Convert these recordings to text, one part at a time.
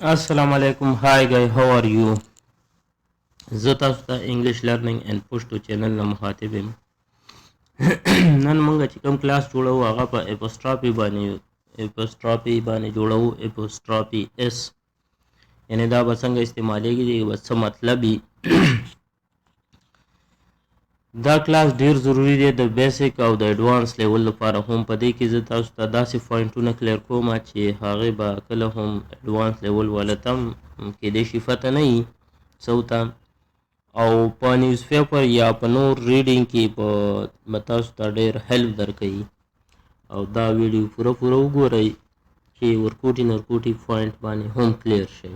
Assalamu alaikum. Hi guys, how are you? زه تاسو ته انګلیش لرنینګ اینڈ پښتو چینل نه مخاطب یم. نن موږ چې کوم کلاس جوړو هغه په اپوسټرافي باندې جوړو. اپوسټرافي اس یعنی دا به څنګه استعمالیږي به څه مطلب وي. دا کلاس ډیر ضروری دی د بیسیک او د ایڈوانس لیول لپاره هم. په دې کې زه تاسو ته داسې پوینټونه کلیر کوم چې هغه به کله هم ایڈوانس لیول ولته کېدای شي فتح نه وي څه او په نیوز پیپر یا په نور ریډینګ کې به تاسو ته ډېر هیلپ درکوي. او دا ویډیو پوره وګورئ چې ورکوټي پوینټ باندې هم کلیر شي.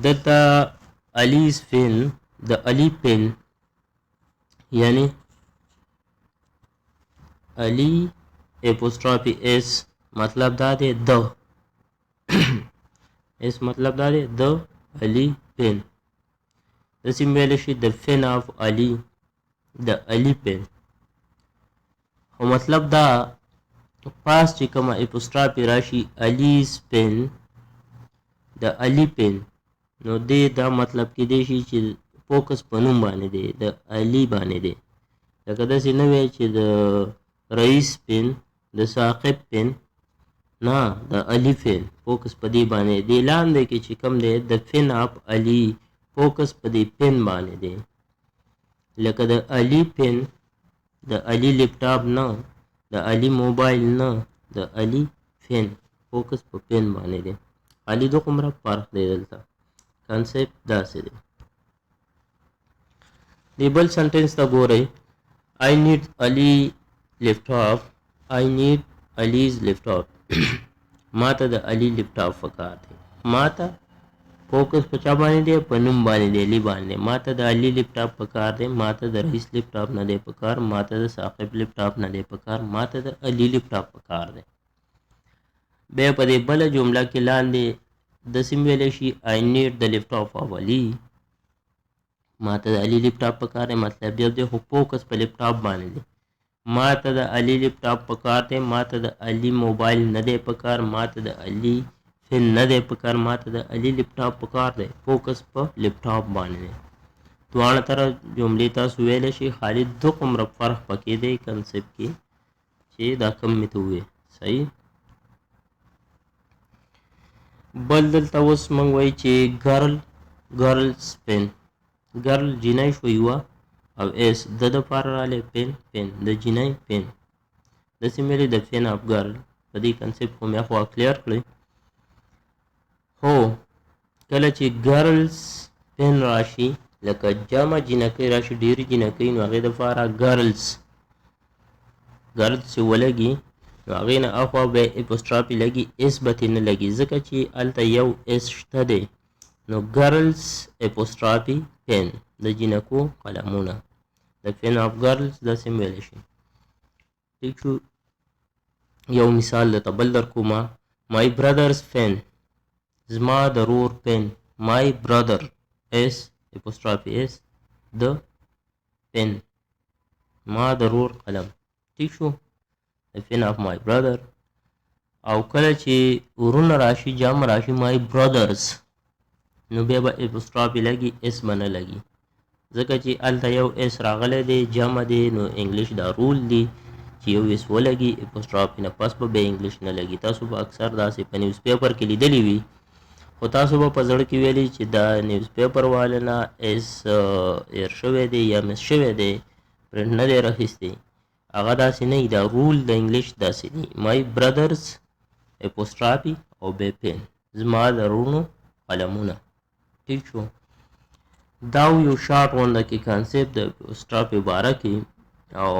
دلته الیز پن د الی پن یعنی الی اپوسټرافي اس مطلب دا دی د اس مطلب دا دی د الی پن. داسې ویلی شي د پن آف علي د علي پن. خو مطلب دا پاس چې کومه اپوسټرافي راشي الیز پن د علي پن نو دې دا مطلب کېدای شي چې فوکس په نوم باندې دی د علي باندې دی. لکه داسې نه وی چې د رئیس پن د ثاقب پن نه د علي پن فوکس په دې باندې دی. لاندې کې چې کوم دی د پن آف علي فوکس په دې پن باندې دی. لکه د علي پن د علي لیپټاپ نه د علي موبایل نه د علي پن فوکس په پن باندې دی. علي دومره فرق دی. دلته کانسیپټ داسې دی. دی بل سنټنس ته ګورئ. I need Ali laptop. I need Ali's laptop. ما ته د علي لیپټاپ پکار دی. ما ته فوکس په چا باندې دی په نوم باندې دی علي باندې. ما ته د علي لیپټاپ پکار دی. ما ته د رئیس لیپټاپ نه دی پکار. ما ته د ثاقب لیپټاپ نه دی پکار. ما ته د علي لیپټاپ پکار دی. بیا په دې بله جمله کې لاندې داسې ویلی شي I need the laptop of Ali. ما ته د علي لیپټاپ پکار دی مطلب یو دی خو فوکس په لیپټاپ باندې دی. ما ته د علي لیپټاپ پکار دی. ما ته د علي موبایل نه دی پکار. ما ته د علي پن نه دی پکار. ما ته د علي لیپټاپ پکار دی. فوکس په لیپټاپ باندې دی. دواړه طرف جملې تاسو ویلی شي خالي دومره فرق پکې دی کنسپټ کې چې دا کم مې ته وویې صحیح. بل دلته اوس موږ وایي چې ګرلز پن ګرل جینۍ شو یوه او ایس د دپاره رالی پن د جینۍ پن. داسې ویلې د پن آف ګرل. په دې کنسپټ خو مې خوا کلیر کړئ. هو کله چې ګرلز پن راشي لکه جمع جینکۍ راشي ډېرې جینکۍ نو هغې دپاره ګرلز چې ولګي نو هغې نه اخوا به اپوسټرافي لګي اس به ترې نه لګي ځکه چې هلته یو اس شته دی. نو ګرلز اپوسټرافي پن د جینکو قلمونه د پن آف ګرلز داسې ویلی شي. ټیک شو. یو مثال درته بل در کومه. مای برادرز پن زما د رور پن. مای برادر اس اپوسټرافي اس د پن ما د رور قلم. ټیک شو. د پن آف مای برادر. او کله چې ورونه راشي جمع راشي مای برادرز نو بیا به اپوسټرافي لګي اس به نه لګي ځکه چې هلته یو اس راغلی دی جمع دی. نو انګلیش دا رول دی چې یو اس ولګي اپوسټرافي نه پس به بیا انګلیش نه لګي. تاسو به اکثر داسې په نیوز پیپر کې لیدلی وي خو تاسو به په زړه کې ویلي چې دا نیوز پیپر والا نه اس ایر شوی دی یا مس شوی دی پرنټ نه دی راخیستی. هغه داسې نه وي. دا رول د انګلیش داسې دی. مای برادرز اپوسټرافي او بیا پن زما د رونو قلمونه. ٹھیک شو. دا یو شارټ غونډه کې کانسپټ د اپوسټرافي باره کې او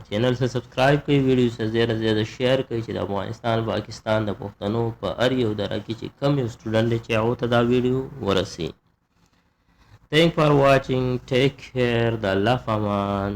چینل سره سبسکرایب کوئ ویډیو سره زیاده شیر کوئ چې د افغانستان پاکستان د پښتنو په هر یو دره کې چې کم یو سټوډنټ دی چې هغو ته دا ویډیو ورسي. تھینک فار واچینګ. ټیک کیر. د الله په امان.